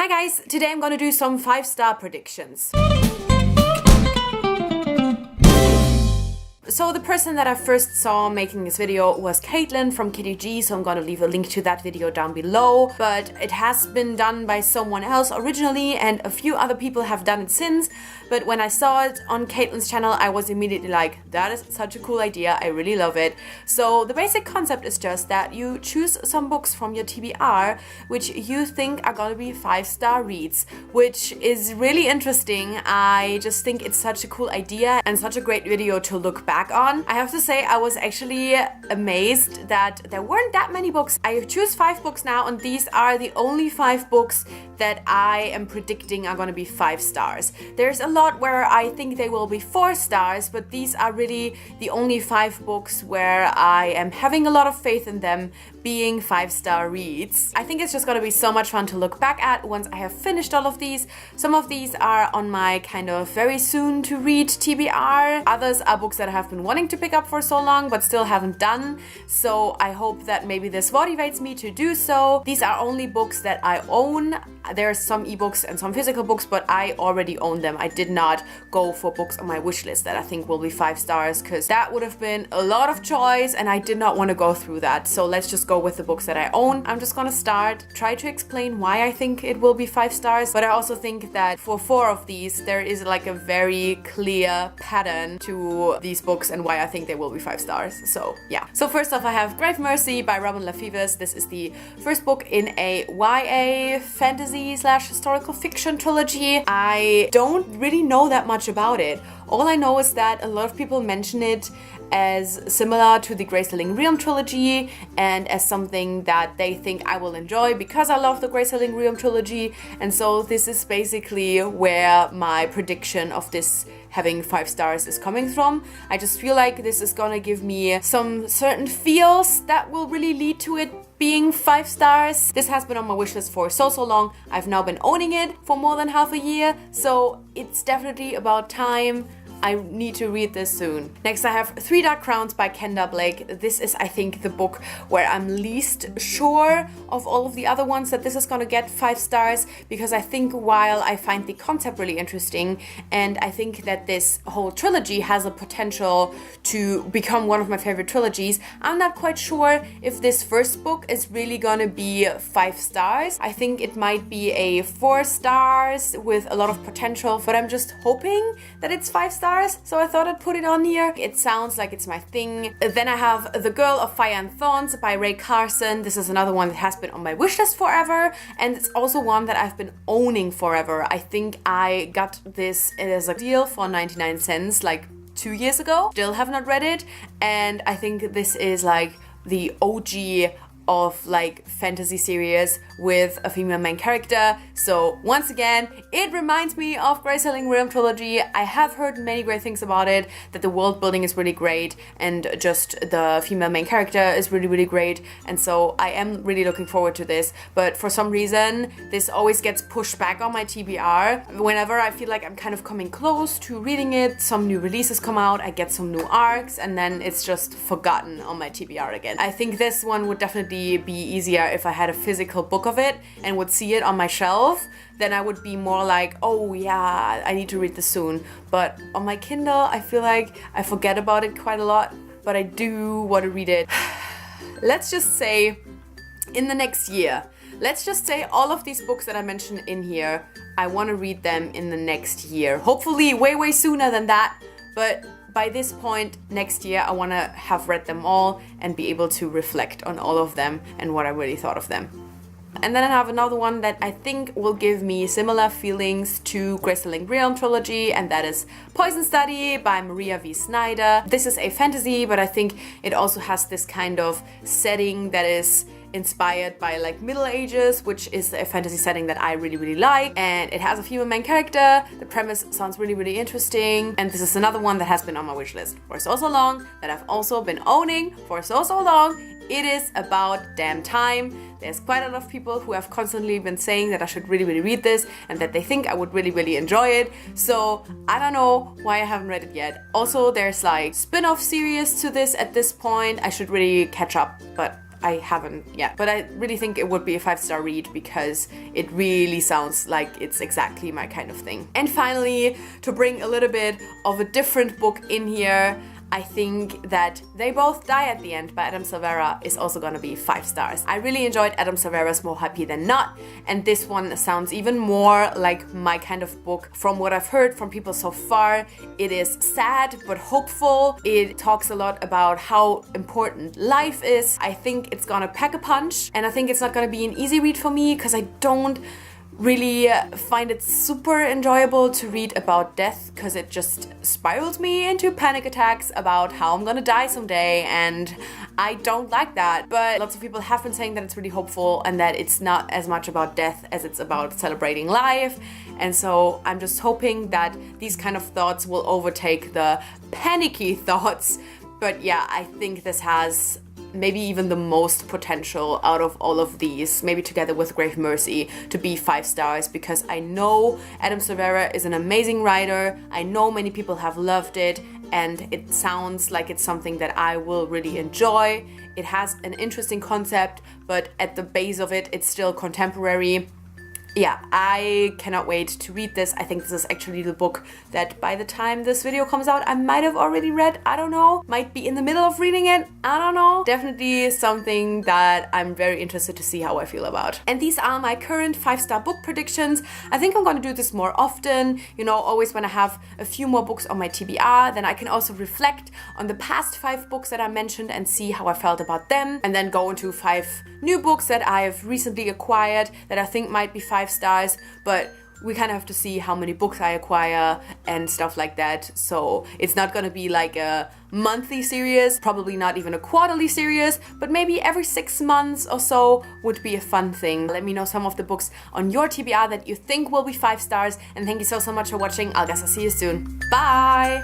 Hi guys, today I'm gonna do some 5-star predictions. So the person that I first saw making this video was Caitlin from Kitty G, so I'm gonna leave a link to that video down below. But it has been done by someone else originally, and a few other people have done it since. But when I saw it on Caitlin's channel, I was immediately like, that is such a cool idea, I really love it. So the basic concept is just that you choose some books from your TBR which you think are gonna be 5-star reads, which is really interesting. I just think it's such a cool idea and such a great video to look back on. I have to say I was actually amazed that there weren't that many books. I choose 5 books now, and these are the only 5 books that I am predicting are gonna be 5 stars. There's a lot where I think they will be 4 stars, but these are really the only 5 books where I am having a lot of faith in them being 5-star reads. I think it's just gonna be so much fun to look back at once I have finished all of these. Some of these are on my kind of very soon to read TBR. Others are books that I have been wanting to pick up for so long but still haven't done. So I hope that maybe this motivates me to do so. These are only books that I own. There are some ebooks and some physical books, but I already own them. I did not go for books on my wish list that I think will be 5 stars, because that would have been a lot of choice and I did not want to go through that. So let's just go with the books that I own. I'm just gonna try to explain why I think it will be 5 stars, but I also think that for 4 of these there is like a very clear pattern to these books and why I think they will be 5 stars. So yeah. So first off, I have Grave Mercy by Robin LaFevis. This is the first book in a YA fantasy / historical fiction trilogy. I don't really know that much about it. All I know is that a lot of people mention it as similar to the Grace Helling Realm trilogy and as something that they think I will enjoy because I love the Grace Helling Realm trilogy. And so this is basically where my prediction of this having 5 stars is coming from. I just feel like this is gonna give me some certain feels that will really lead to it being 5 stars. This has been on my wishlist for so long. I've now been owning it for more than half a year, so it's definitely about time. I need to read this soon. Next I have 3 Dark Crowns by Kenda Blake. This is, I think, the book where I'm least sure of all of the other ones that this is gonna get 5 stars, because I think while I find the concept really interesting and I think that this whole trilogy has a potential to become one of my favorite trilogies, I'm not quite sure if this first book is really gonna be 5 stars. I think it might be a 4 stars with a lot of potential, but I'm just hoping that it's 5 stars. So I thought I'd put it on here. It sounds like it's my thing. Then I have The Girl of Fire and Thorns by Ray Carson. This is another one that has been on my wishlist forever, and it's also one that I've been owning forever. I think I got this as a deal for 99 cents like 2 years ago. Still have not read it, and I think this is like the OG of like fantasy series with a female main character. So once again, it reminds me of Grace Helling Realm trilogy. I have heard many great things about it, that the world building is really great and just the female main character is really great, and so I am really looking forward to this. But for some reason this always gets pushed back on my TBR. Whenever I feel like I'm kind of coming close to reading it, some new releases come out, I get some new arcs, and then it's just forgotten on my TBR again. I think this one would definitely be easier if I had a physical book of it and would see it on my shelf. Then I would be more like, oh yeah, I need to read this soon. But on my Kindle, I feel like I forget about it quite a lot, but I do want to read it. Let's just say in the next year. Let's just say all of these books that I mentioned in here, I want to read them in the next year. Hopefully way sooner than that, but by this point next year I want to have read them all and be able to reflect on all of them and what I really thought of them. And then I have another one that I think will give me similar feelings to Grace Helling Realm trilogy, and that is Poison Study by Maria V. Snyder. This is a fantasy, but I think it also has this kind of setting that is inspired by like Middle Ages, which is a fantasy setting that I really like, and it has a female main character. The premise sounds really interesting, and this is another one that has been on my wish list for so long, that I've also been owning for so long. It is about damn time. There's quite a lot of people who have constantly been saying that I should really read this and that they think I would really enjoy it. So I don't know why I haven't read it yet. Also, there's like spin-off series to this at this point. I should really catch up, but I haven't yet. But I really think it would be a 5-star read because it really sounds like it's exactly my kind of thing. And finally, to bring a little bit of a different book in here, I think that They Both Die at the End by Adam Silvera is also gonna be 5 stars. I really enjoyed Adam Silvera's More Happy Than Not, and this one sounds even more like my kind of book. From what I've heard from people so far, it is sad but hopeful. It talks a lot about how important life is. I think it's gonna pack a punch, and I think it's not gonna be an easy read for me because I don't really find it super enjoyable to read about death because it just spirals me into panic attacks about how I'm gonna die someday, and I don't like that. But lots of people have been saying that it's really hopeful and that it's not as much about death as it's about celebrating life, and so I'm just hoping that these kind of thoughts will overtake the panicky thoughts. But yeah, I think this has maybe even the most potential out of all of these, maybe together with Grave Mercy, to be 5 stars, because I know Adam Silvera is an amazing writer. I know many people have loved it, and it sounds like it's something that I will really enjoy. It has an interesting concept, but at the base of it, it's still contemporary. Yeah, I cannot wait to read this. I think this is actually the book that by the time this video comes out, I might have already read. I don't know. Might be in the middle of reading it. I don't know. Definitely something that I'm very interested to see how I feel about. And these are my current 5-star book predictions. I think I'm going to do this more often. You know, always when I have a few more books on my TBR, then I can also reflect on the past 5 books that I mentioned and see how I felt about them. And then go into 5 new books that I have recently acquired that I think might be 5 stars, but we kind of have to see how many books I acquire and stuff like that. So it's not gonna be like a monthly series, probably not even a quarterly series, but maybe every 6 months or so would be a fun thing. Let me know some of the books on your TBR that you think will be 5 stars, and thank you so much for watching. I guess I'll see you soon. Bye!